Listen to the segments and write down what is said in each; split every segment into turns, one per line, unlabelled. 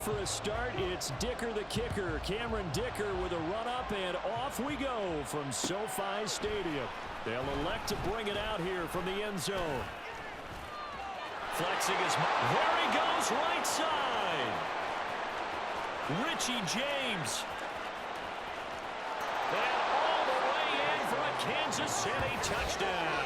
For a start, it's Dicker the kicker. Cameron Dicker with a run-up, and off we go from SoFi Stadium. They'll elect to bring it out here from the end zone. Flexing his... There he goes, right side. Richie James. And all the way in for a Kansas City touchdown.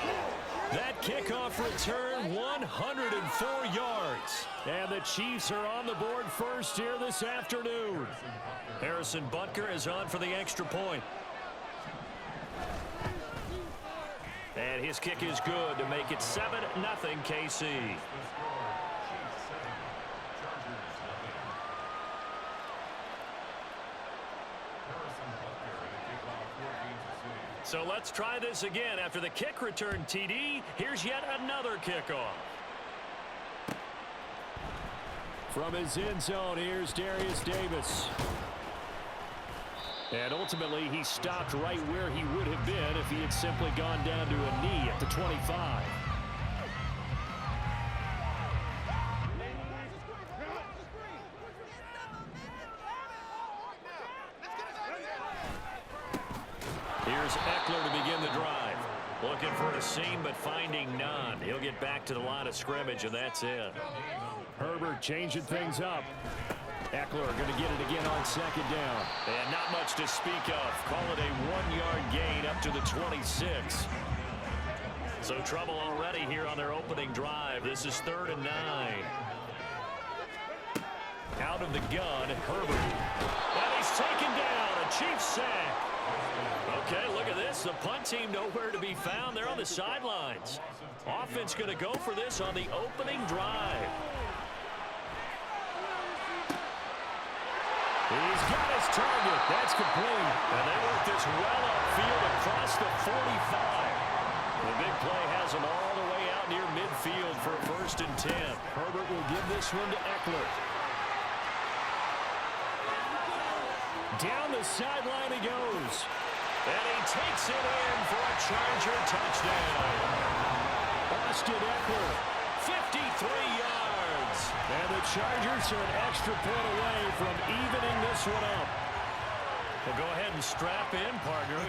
That kickoff return, 104 yards. And the Chiefs are on the board first here this afternoon. Harrison Butker is on for the extra point. And his kick is good to make it 7-0 KC. So let's try this again. After the kick return TD, here's yet another kickoff. From his end zone, here's Darius Davis. And ultimately, he stopped right where he would have been if he had simply gone down to a knee at the 25. Here's Eckler to begin the drive. Looking for a seam, but finding none. He'll get back to the line of scrimmage, and that's it. Herbert changing things up. Eckler going to get it again on second down. And not much to speak of. Call it a 1-yard gain up to the 26. So trouble already here on their opening drive. This is 3rd and 9. Out of the gun, Herbert. And he's taken down. A Chiefs sack. Okay, look at this. The punt team nowhere to be found. They're on the sidelines. Offense going to go for this on the opening drive. He's got his target. That's complete. And they work this well upfield across the 45. The big play has him all the way out near midfield for a 1st and 10. Herbert will give this one to Eckler. Down the sideline he goes. And he takes it in for a Charger touchdown. Austin Eckler, 53 yards. And the Chargers are an extra point away from evening this one up. Well, go ahead and strap in, partner.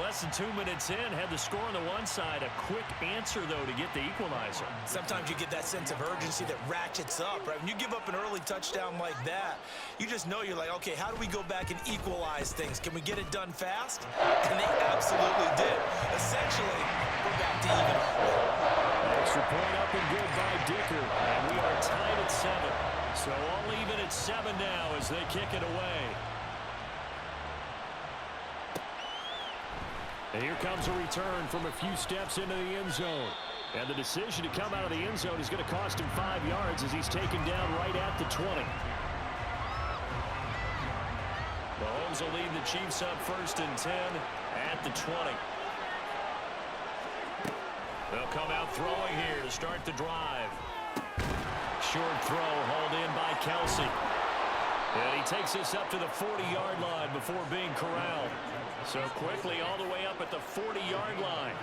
Less than 2 minutes in, had the score on the one side. A quick answer, though, to get the equalizer.
Sometimes you get that sense of urgency that ratchets up, right? When you give up an early touchdown like that, you just know you're like, okay, how do we go back and equalize things? Can we get it done fast? And they absolutely did. Essentially, we're back to even.
Extra point up and good by Dicker. And we are tied at 7. So all even at 7 now as they kick it away. And here comes a return from a few steps into the end zone. And the decision to come out of the end zone is going to cost him 5 yards as he's taken down right at the 20. Mahomes will lead the Chiefs up 1st and 10 at the 20. They'll come out throwing here to start the drive. Short throw hauled in by Kelsey. And he takes this up to the 40-yard line before being corralled. So quickly all the way up at the 40-yard line.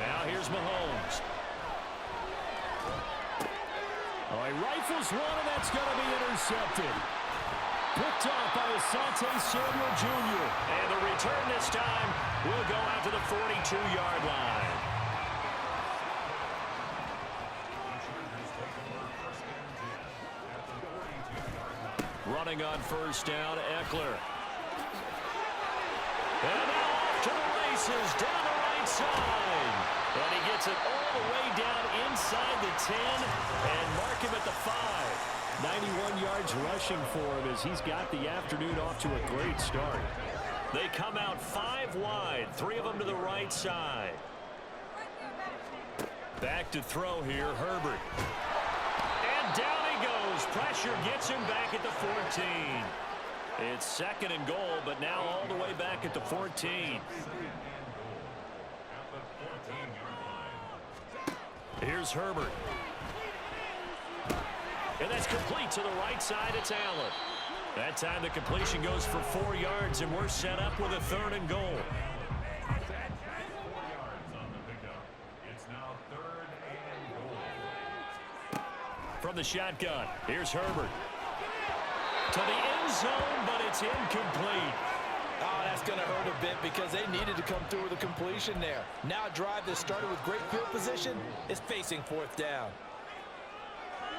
Now here's Mahomes. Oh, he rifles one, and that's going to be intercepted. Picked off by Asante Samuel Jr. And the return this time will go out to the 42-yard line. Running on 1st down, Eckler. And now off to the races, down the right side. And he gets it all the way down inside the 10 and mark him at the 5. 91 yards rushing for him as he's got the afternoon off to a great start. They come out 5 wide, 3 of them to the right side. Back to throw here, Herbert. And down he goes. Pressure gets him back at the 14. It's 2nd and goal, but now all the way back at the 14. Here's Herbert. And that's complete to the right side. It's Allen. That time the completion goes for 4 yards, and we're set up with a 3rd and goal. from the shotgun. Here's Herbert. To the end zone, but it's incomplete.
Oh, that's going to hurt a bit because they needed to come through with a completion there. Now a drive that started with great field position is facing fourth down.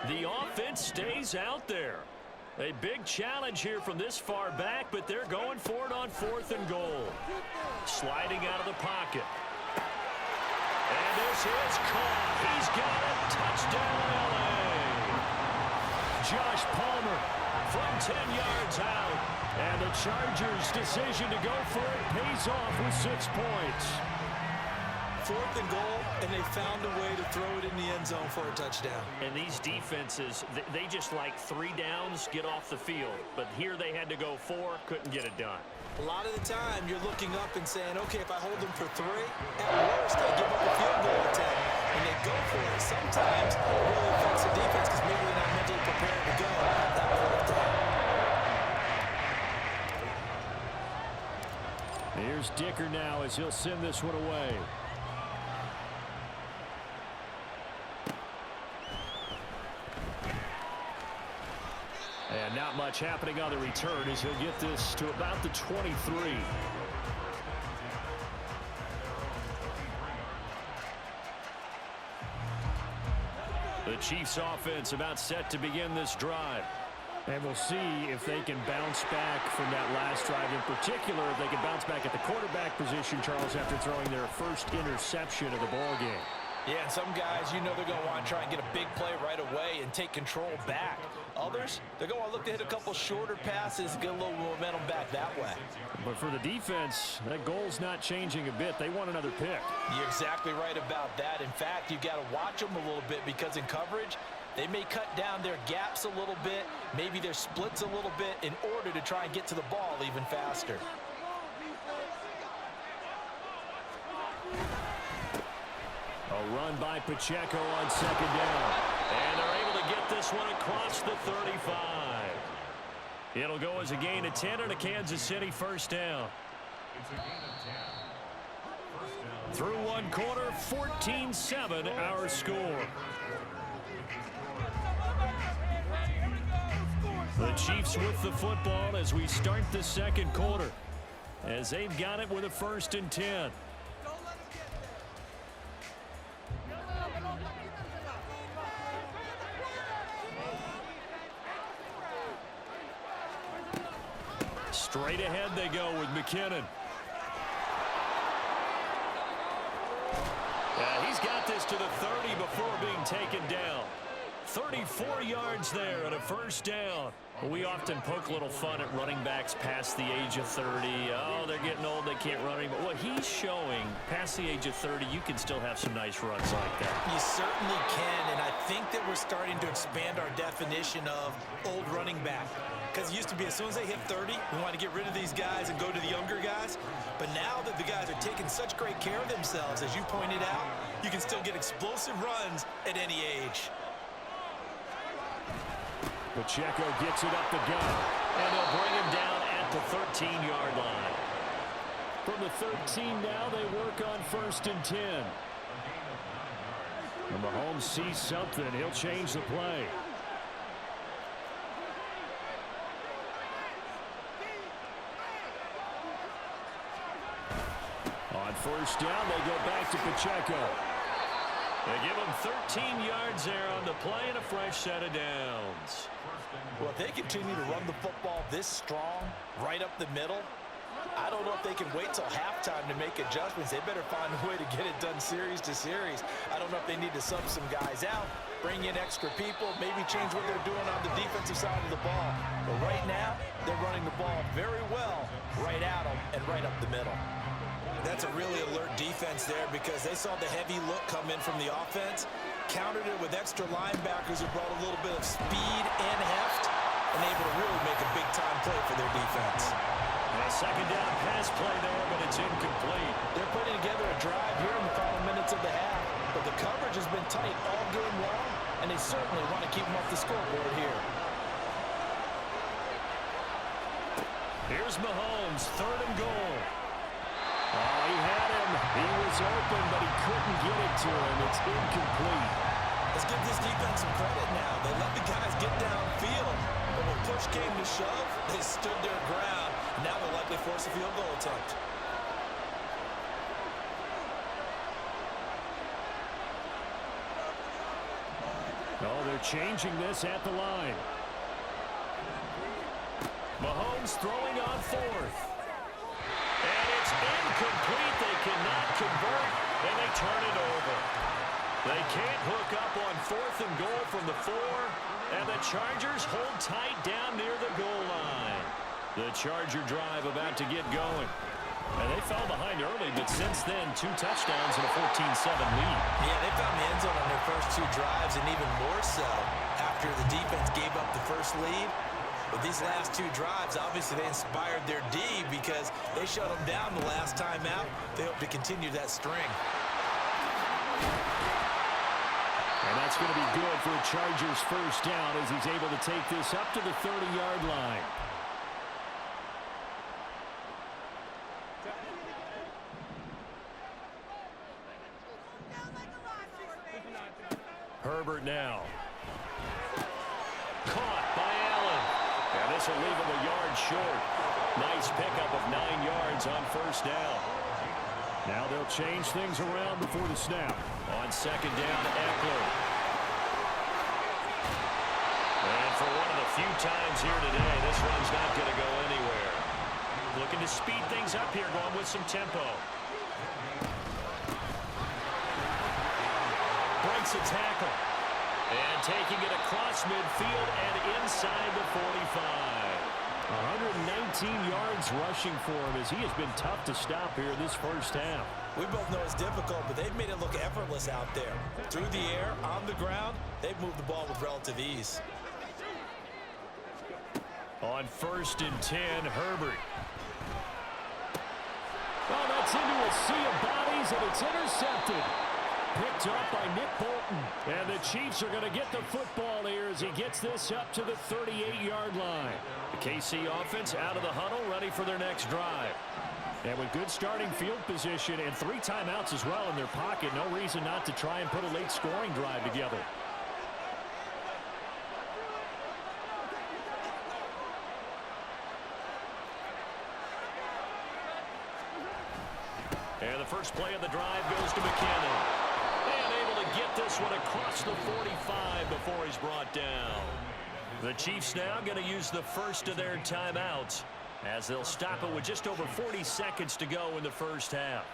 The offense stays out there. A big challenge here from this far back, but they're going for it on 4th and goal. Sliding out of the pocket. And this is caught. He's got it. Touchdown, L.A. Josh Palmer from 10 yards out. And the Chargers' decision to go for it pays off with 6 points.
4th and goal, and they found a way to throw it in the end zone for a touchdown.
And these defenses, they just like 3 downs, get off the field. But here they had to go 4, couldn't get it done.
A lot of the time, you're looking up and saying, okay, if I hold them for 3, at worst, I give up a field goal attempt. And they go for it. Sometimes it really affects the defense because maybe they're not mentally prepared to go that 4th down.
Here's Dicker now as he'll send this one away. And not much happening on the return as he'll get this to about the 23. The Chiefs offense about set to begin this drive. And we'll see if they can bounce back from that last drive. In particular, if they can bounce back at the quarterback position, Charles, after throwing their first interception of the ball game.
Yeah, and some guys, you know they're going to want to try and get a big play right away and take control back. Others, they're going to want to look to hit a couple shorter passes, get a little momentum back that way.
But for the defense, that goal's not changing a bit. They want another pick.
You're exactly right about that. In fact, you've got to watch them a little bit because in coverage, they may cut down their gaps a little bit, maybe their splits a little bit in order to try and get to the ball even faster.
A run by Pacheco on 2nd down. And they're able to get this one across the 35. It'll go as a gain of 10 and a Kansas City 1st down. Through 1 quarter, 14-7 our score. The Chiefs with the football as we start the 2nd quarter, as they've got it with a 1st and 10. Straight ahead they go with McKinnon. He's got this to the 30 before being taken down. 34 yards there and a 1st down. We often poke a little fun at running backs past the age of 30. Oh, they're getting old, they can't run anymore. What he's showing, past the age of 30, you can still have some nice runs like that.
You certainly can, and I think that we're starting to expand our definition of old running back. Because it used to be as soon as they hit 30, we want to get rid of these guys and go to the younger guys. But now that the guys are taking such great care of themselves, as you pointed out, you can still get explosive runs at any age.
Pacheco gets it up the gut, and they'll bring him down at the 13-yard line. From the 13 now, they work on 1st and 10. And Mahomes sees something. He'll change the play. On 1st down, they go back to Pacheco. They give him 13 yards there on the play and a fresh set of downs.
Well, if they continue to run the football this strong, right up the middle, I don't know if they can wait till halftime to make adjustments. They better find a way to get it done series to series. I don't know if they need to sub some guys out, bring in extra people, maybe change what they're doing on the defensive side of the ball. But right now, they're running the ball very well right at them and right up the middle. That's a really alert defense there because they saw the heavy look come in from the offense, countered it with extra linebackers who brought a little bit of speed and heft, and able to really make a big-time play for their defense.
A 2nd down pass play there, but it's incomplete.
They're putting together a drive here in the final minutes of the half, but the coverage has been tight all game long, and they certainly want to keep them off the scoreboard here.
Here's Mahomes, 3rd and goal. Oh, he had him. He was open, but he couldn't get it to him. It's incomplete.
Let's give this defense some credit now. They let the guys get downfield, but when push came to shove, they stood their ground. Now they'll likely force a field goal attempt.
Oh, they're changing this at the line. Mahomes throwing on fourth. And it's incomplete. They cannot convert, and they turn it over. They can't hook up on 4th and goal from the 4, and the Chargers hold tight down near the goal line. The Charger drive about to get going. And they fell behind early, but since then, 2 touchdowns and a 14-7 lead.
Yeah, they found the end zone on their first 2 drives, and even more so after the defense gave up the first lead. But these last 2 drives, obviously they inspired their D because they shut them down the last time out. They hope to continue that string.
And that's going to be good for a Chargers first down as he's able to take this up to the 30-yard line. Herbert now. Caught by Allen. And this will leave him a yard short. Nice pickup of 9 yards on first down. Now they'll change things around before the snap. On second down, Eckler. And for one of the few times here today, this one's not going to go anywhere. Looking to speed things up here, going with some tempo. Breaks a tackle. And taking it across midfield and inside the 45. 119 yards rushing for him as he has been tough to stop here this first half.
We both know it's difficult, but they've made it look effortless out there. Through the air, on the ground, they've moved the ball with relative ease.
On 1st and 10, Herbert. Well, that's into a sea of bodies, and it's intercepted. Picked up by Nick Bolton. And the Chiefs are going to get the football here as he gets this up to the 38-yard line. The KC offense out of the huddle, ready for their next drive. And with good starting field position and 3 timeouts as well in their pocket, no reason not to try and put a late scoring drive together. And the first play of the drive goes to McKinnon. And able to get this one across the 45 before he's brought down. The Chiefs now going to use the first of their timeouts as they'll stop it with just over 40 seconds to go in the first half.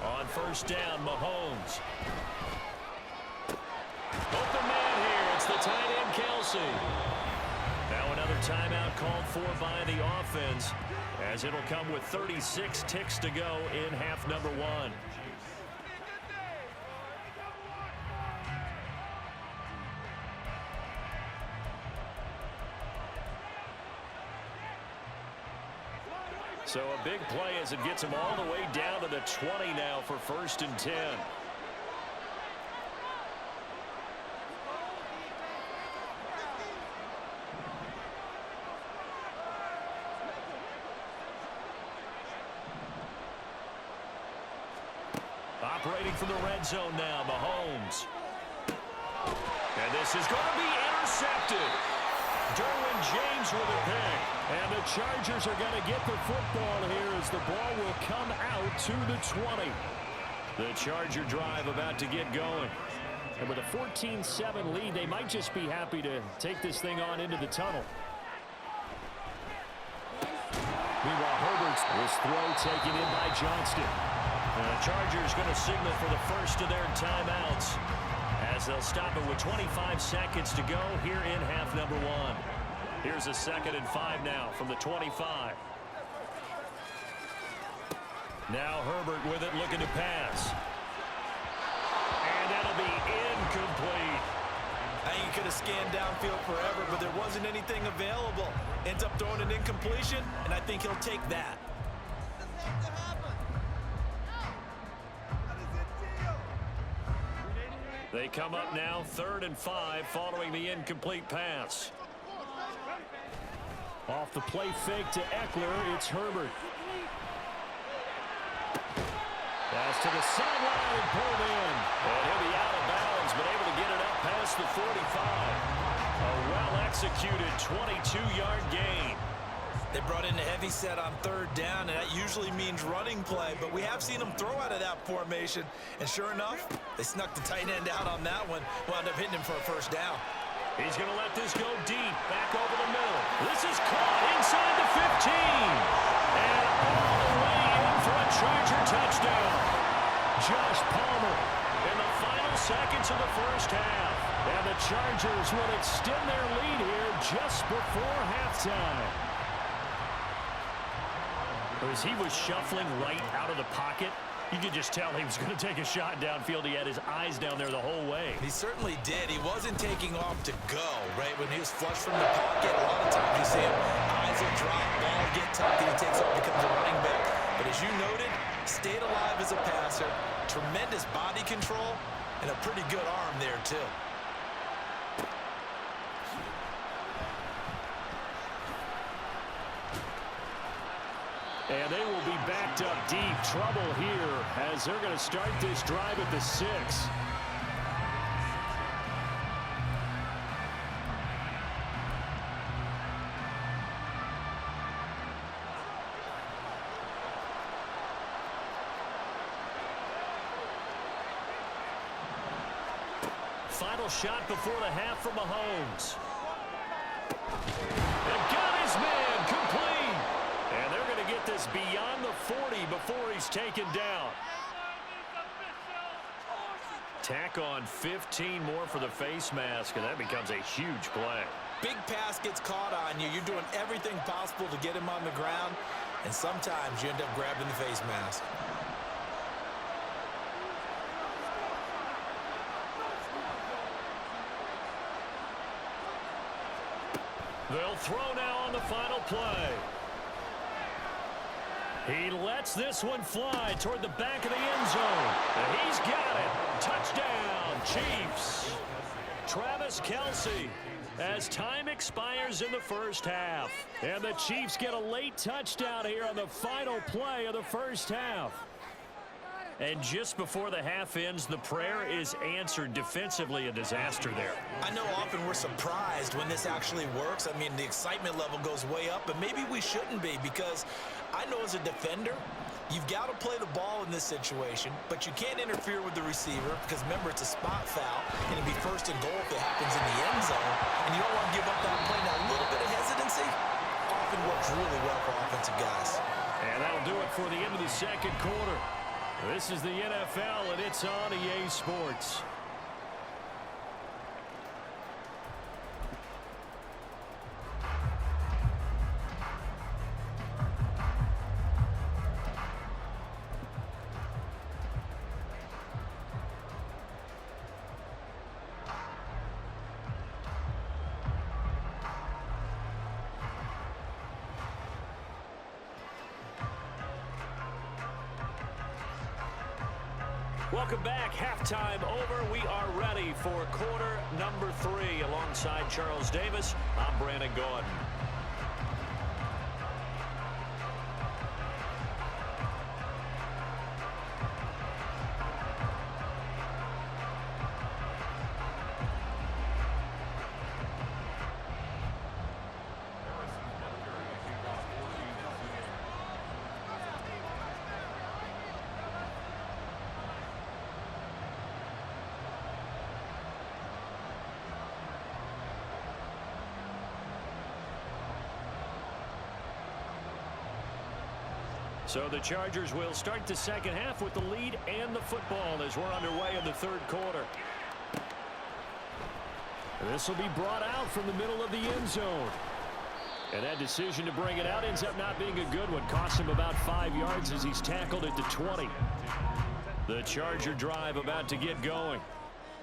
On first down, Mahomes. Open man here. It's the tight end, Kelsey. Now another timeout called for by the offense as it'll come with 36 ticks to go in half number 1. So a big play as it gets him all the way down to the 20 now for 1st and 10. Operating from the red zone now, Mahomes. And this is going to be intercepted. Derwin James with a pick. And the Chargers are going to get the football here as the ball will come out to the 20. The Charger drive about to get going. And with a 14-7 lead, they might just be happy to take this thing on into the tunnel. Meanwhile, Herbert's this throw taken in by Johnston. And the Chargers going to signal for the first of their timeouts as they'll stop it with 25 seconds to go here in half number 1. Here's a 2nd and 5 now from the 25. Now Herbert with it, looking to pass. And that'll be incomplete.
I think he could have scanned downfield forever, but there wasn't anything available. Ends up throwing an incompletion, and I think he'll take that.
They come up now 3rd and 5 following the incomplete pass. Off the play fake to Eckler, it's Herbert. Pass to the sideline and pulled in. And he'll be out of bounds, but able to get it up past the 45. A well-executed 22-yard gain.
They brought in a heavy set on 3rd down, and that usually means running play, but we have seen them throw out of that formation. And sure enough, they snuck the tight end out on that one, wound up hitting him for a 1st down.
He's going to let this go deep, back over the middle. This is caught inside the 15. And all the way in for a Charger touchdown. Josh Palmer in the final seconds of the 1st half. And the Chargers will extend their lead here just before halftime. As he was shuffling right out of the pocket, you could just tell he was going to take a shot downfield. He had his eyes down there the whole way.
He certainly did. He wasn't taking off to go, right? When he was flush from the pocket, a lot of times you see him, eyes will drop, ball will get tucked, and he takes off, becomes a running back. But as you noted, stayed alive as a passer, tremendous body control, and a pretty good arm there, too.
And they will be backed up deep. Trouble here as they're going to start this drive at the 6. Final shot before the half from Mahomes. And got his man complete. And they're going to get this beyond the 40 before he's taken down. Tack on 15 more for the face mask, and that becomes a huge play.
Big pass gets caught on you. You're doing everything possible to get him on the ground, and sometimes you end up grabbing the face mask.
They'll throw now on the final play. He lets this one fly toward the back of the end zone. And he's got it. Touchdown, Chiefs. Travis Kelce as time expires in the 1st half. And the Chiefs get a late touchdown here on the final play of the 1st half. And just before the half ends, the prayer is answered. Defensively, a disaster there.
I know often we're surprised when this actually works. I mean, the excitement level goes way up, but maybe we shouldn't be, because I know as a defender, you've got to play the ball in this situation, but you can't interfere with the receiver because, remember, it's a spot foul, and it'd be 1st and goal if it happens in the end zone, and you don't want to give up that play. Now, a little bit of hesitancy often works really well for offensive guys.
And that'll do it for the end of the 2nd quarter. This is the NFL, and it's on EA Sports. Welcome back. Halftime over. We are ready for quarter number 3. Alongside Charles Davis, I'm Brandon Gordon. So the Chargers will start the 2nd half with the lead and the football as we're underway in the 3rd quarter. This will be brought out from the middle of the end zone. And that decision to bring it out ends up not being a good one. Costs him about 5 yards as he's tackled at the 20. The Charger drive about to get going.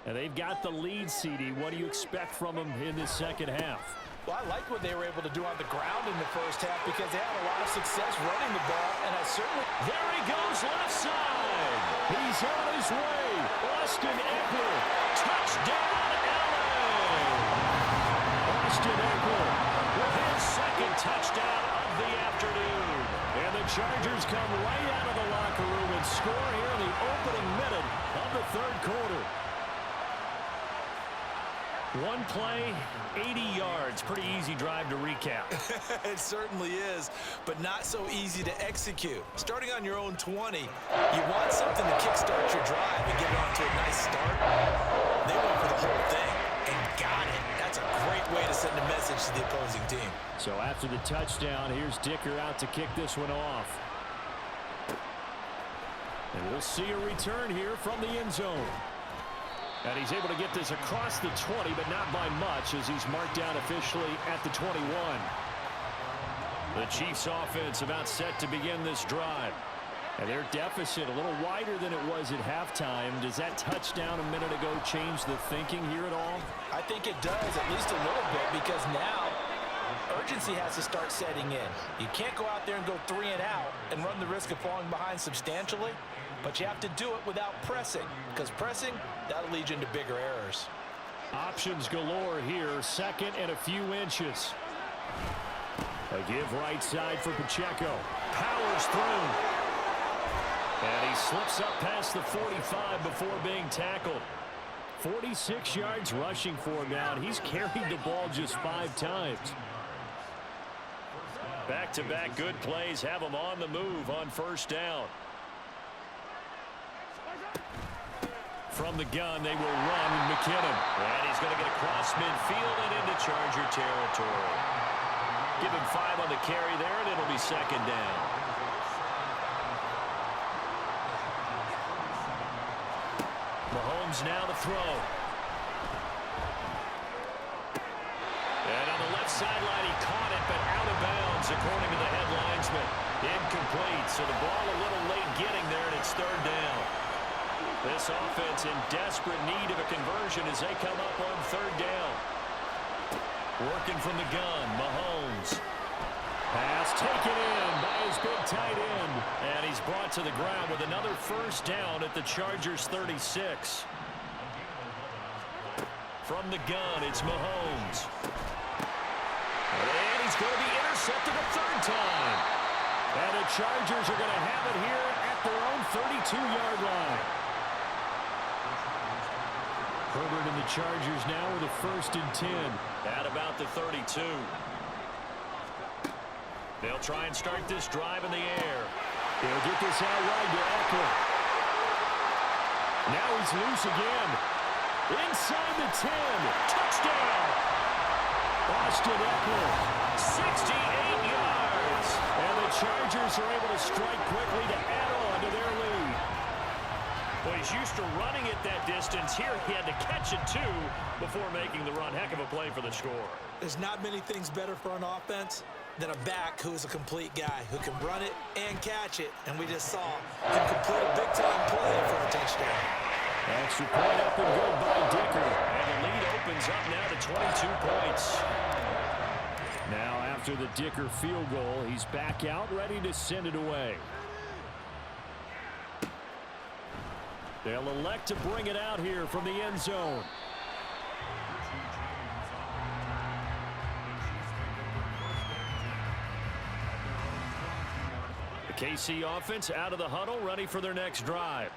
And they've got the lead, CD. What do you expect from them in this second half?
Well, I like what they were able to do on the ground in the first half because they had a lot of success running the ball, and I certainly...
There he goes, left side. He's on his way. Austin Eckler, touchdown, LA. Austin Eckler with his second touchdown of the afternoon. And the Chargers come right out of the locker room and score here in the opening minute of the third quarter. One play, 80 yards. Pretty easy drive to recap.
It certainly is, but not so easy to execute. Starting on your own 20, you want something to kickstart your drive and get it off to a nice start. They went for the whole thing and got it. That's a great way to send a message to the opposing team.
So after the touchdown, here's Dicker out to kick this one off. And we'll see a return here from the end zone. And he's able to get this across the 20, but not by much as he's marked down officially at the 21. The Chiefs offense about set to begin this drive. And their deficit a little wider than it was at halftime. Does that touchdown a minute ago change the thinking here at all?
I think it does, at least a little bit, because now urgency has to start setting in. You can't go out there and go 3 and out and run the risk of falling behind substantially. But you have to do it without pressing, because pressing, that'll lead you into bigger errors.
Options galore here, second and a few inches. A give right side for Pacheco. Powers through. And he slips up past the 45 before being tackled. 46 yards rushing for him now, and he's carried the ball just 5 times. Back-to-back good plays have him on the move on first down. From the gun, they will run McKinnon. And he's going to get across midfield and into Charger territory. Give him 5 on the carry there, and it'll be second down. Mahomes now to throw. And on the left sideline, he caught it, but out of bounds, according to the head linesman. Incomplete, so the ball a little late getting there, and it's third down. This offense in desperate need of a conversion as they come up on third down. Working from the gun, Mahomes. Pass taken in by his big tight end. And he's brought to the ground with another first down at the Chargers 36. From the gun, it's Mahomes. And he's going to be intercepted a third time. And the Chargers are going to have it here at their own 32-yard line. Herbert and the Chargers now with a 1st and 10 at about the 32. They'll try and start this drive in the air. They'll get this out wide to Eckler. Now he's loose again. Inside the 10. Touchdown. Austin Eckler, 68 yards. And the Chargers are able to strike quickly to add on to their lead. Well, he's used to running it that distance. Here he had to catch it, too, before making the run. Heck of a play for the score.
There's not many things better for an offense than a back who is a complete guy, who can run it and catch it. And we just saw him complete a big-time play for a touchdown.
Extra point up and good by Dicker. And the lead opens up now to 22 points. Now, after the Dicker field goal, he's back out, ready to send it away. They'll elect to bring it out here from the end zone. The KC offense out of the huddle, ready for their next drive.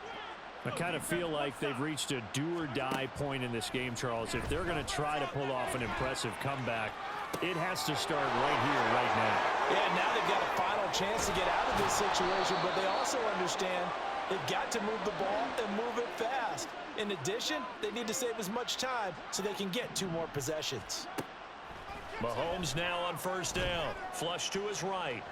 I kind of feel like they've reached a do-or-die point in this game, Charles. If they're going to try to pull off an impressive comeback, it has to start right here, right now.
Yeah, now they've got a final chance to get out of this situation, but they also understand they've got to move the ball and move it fast. In addition, they need to save as much time so they can get 2 more possessions.
Mahomes now on first down. Flush to his right.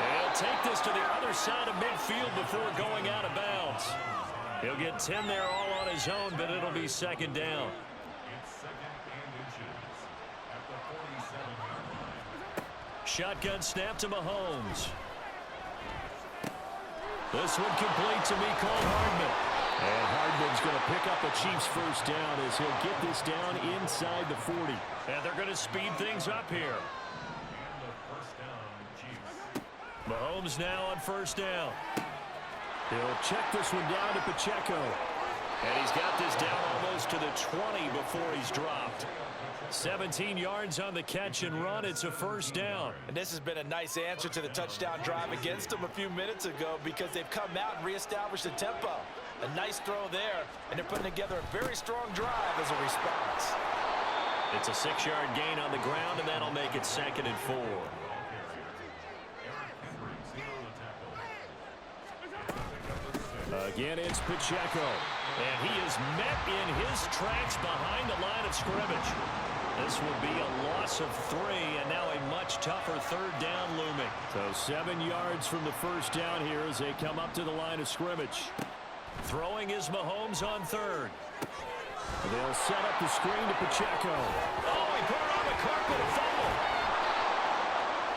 He'll take this to the other side of midfield before going out of bounds. He'll get 10 there all on his own, but it'll be second down. Shotgun snap to Mahomes. This one complete to Mecole Hardman. And Hardman's going to pick up a Chiefs first down as he'll get this down inside the 40. And they're going to speed things up here. Mahomes now on first down. He'll check this one down to Pacheco. And he's got this down almost to the 20 before he's dropped. 17 yards on the catch and run. It's a first down.
And this has been a nice answer to the touchdown drive against them a few minutes ago because they've come out and reestablished the tempo. A nice throw there, and they're putting together a very strong drive as a response.
It's a 6-yard gain on the ground, and that'll make it 2nd and 4. Again, it's Pacheco. And he is met in his tracks behind the line of scrimmage. This will be a loss of 3, and now a much tougher 3rd down looming. So 7 yards from the first down here as they come up to the line of scrimmage. Throwing is Mahomes on 3rd. They'll set up the screen to Pacheco. Oh, he put it on the carpet, a fumble.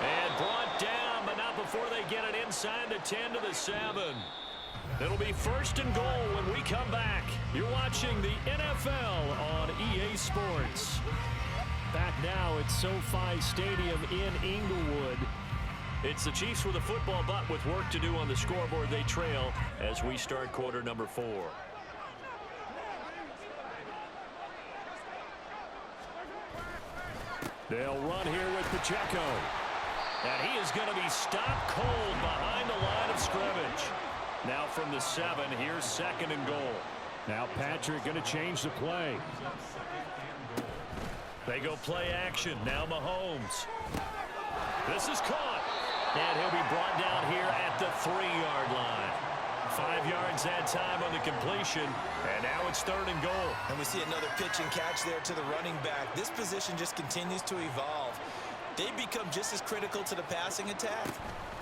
And brought down, but not before they get it inside the 10 to the 7. It'll be 1st and goal when we come back. You're watching the NFL on EA Sports. Back now at SoFi Stadium in Inglewood. It's the Chiefs with a football, but with work to do on the scoreboard. They trail as we start quarter number 4. They'll run here with Pacheco. And he is going to be stopped cold behind the line of scrimmage. Now from the 7, here's 2nd and goal. Now Patrick going to change the play. They go play action. Now Mahomes. This is caught. And he'll be brought down here at the 3-yard line. 5 yards that time on the completion. And now it's 3rd and goal.
And we see another pitch and catch there to the running back. This position just continues to evolve. They become just as critical to the passing attack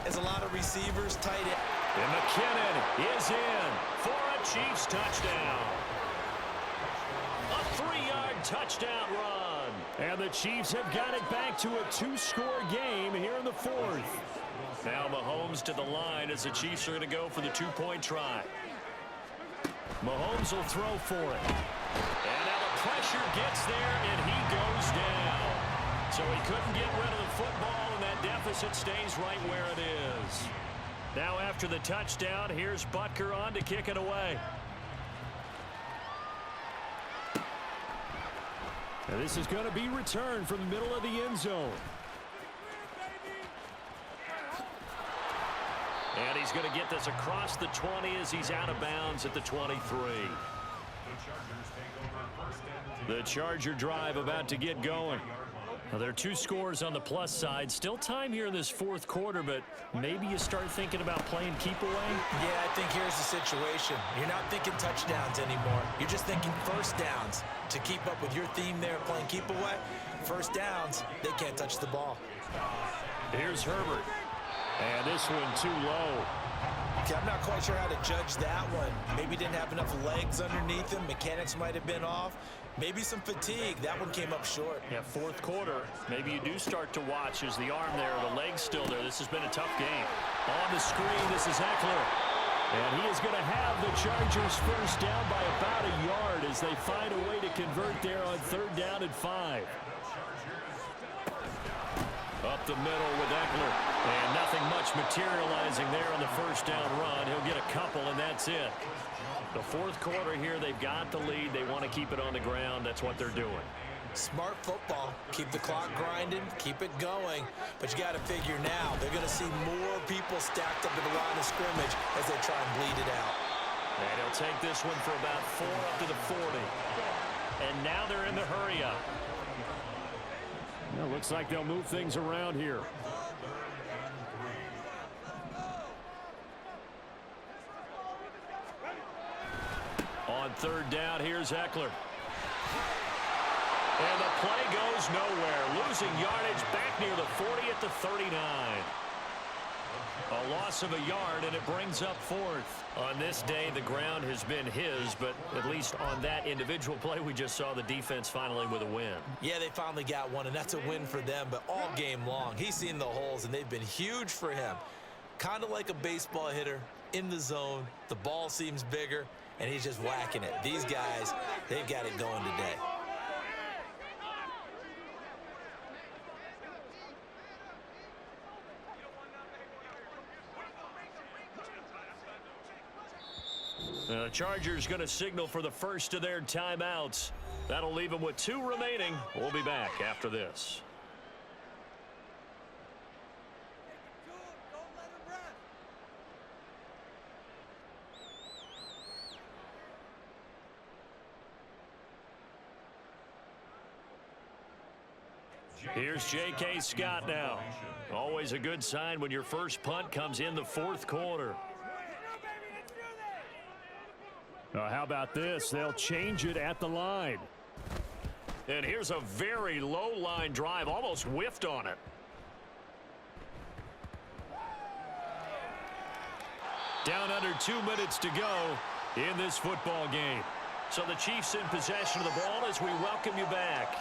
as a lot of receivers, tight end.
And McKinnon is in for a Chiefs touchdown. A 3-yard touchdown run. And the Chiefs have got it back to a 2-score game here in the 4th. Now Mahomes to the line as the Chiefs are going to go for the 2-point try. Mahomes will throw for it. And now the pressure gets there, and he goes down. So he couldn't get rid of the football, and that deficit stays right where it is. Now after the touchdown, here's Butker on to kick it away. And this is going to be returned from the middle of the end zone. And he's going to get this across the 20 as he's out of bounds at the 23. The Charger drive about to get going. Now, there are 2 scores on the plus side. Still time here in this 4th quarter, but maybe you start thinking about playing keep away?
Yeah, I think here's the situation. You're not thinking touchdowns anymore. You're just thinking first downs. To keep up with your theme there, playing keep away, first downs, they can't touch the ball.
Here's Herbert. And this one too low.
Okay, I'm not quite sure how to judge that one. Maybe didn't have enough legs underneath him. Mechanics might have been off. Maybe some fatigue. That one came up short.
Yeah, 4th quarter. Maybe you do start to watch as the arm there, the leg's still there. This has been a tough game. On the screen, this is Eckler. And he is going to have the Chargers first down by about a yard as they find a way to convert there on 3rd down and 5. Up the middle with Eckler. And nothing much materializing there on the first down run. He'll get a couple, and that's it. The 4th quarter here, they've got the lead. They want to keep it on the ground. That's what they're doing.
Smart football. Keep the clock grinding. Keep it going. But you got to figure now, they're going to see more people stacked up at the line of scrimmage as they try and bleed it out.
And he'll take this one for about 4 up to the 40. And now they're in the hurry up. Well, looks like they'll move things around here. On 3rd down, here's Eckler. And the play goes nowhere. Losing yardage back near the 40 at the 39. A loss of a yard, and it brings up 4th. On this day, the ground has been his, but at least on that individual play, we just saw the defense finally with a win.
Yeah, they finally got one, and that's a win for them, but all game long, he's seen the holes, and they've been huge for him. Kind of like a baseball hitter in the zone. The ball seems bigger, and he's just whacking it. These guys, they've got it going today.
The Chargers going to signal for the first of their timeouts. That'll leave them with 2 remaining. We'll be back after this. Here's J.K. Scott now. Always a good sign when your first punt comes in the 4th quarter.
How about this? They'll change it at the line.
And here's a very low line drive, almost whiffed on it. Down under 2 minutes to go in this football game. So the Chiefs in possession of the ball as we welcome you back.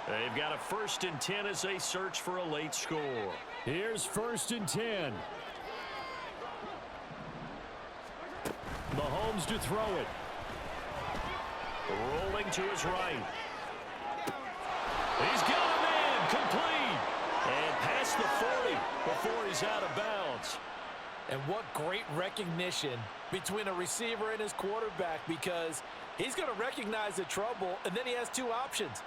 They've got a 1st and 10 as they search for a late score.
Here's 1st and 10. Mahomes to throw it.
Rolling to his right. He's got a man complete. And past the 40 before he's out of bounds.
And what great recognition between a receiver and his quarterback, because he's going to recognize the trouble, and then he has 2 options.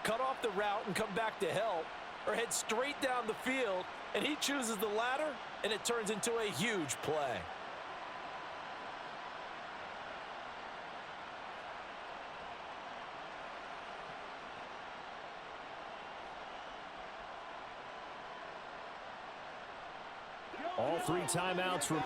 Cut off the route and come back to help, or head straight down the field, and he chooses the latter, and it turns into a huge play.
All 3 timeouts.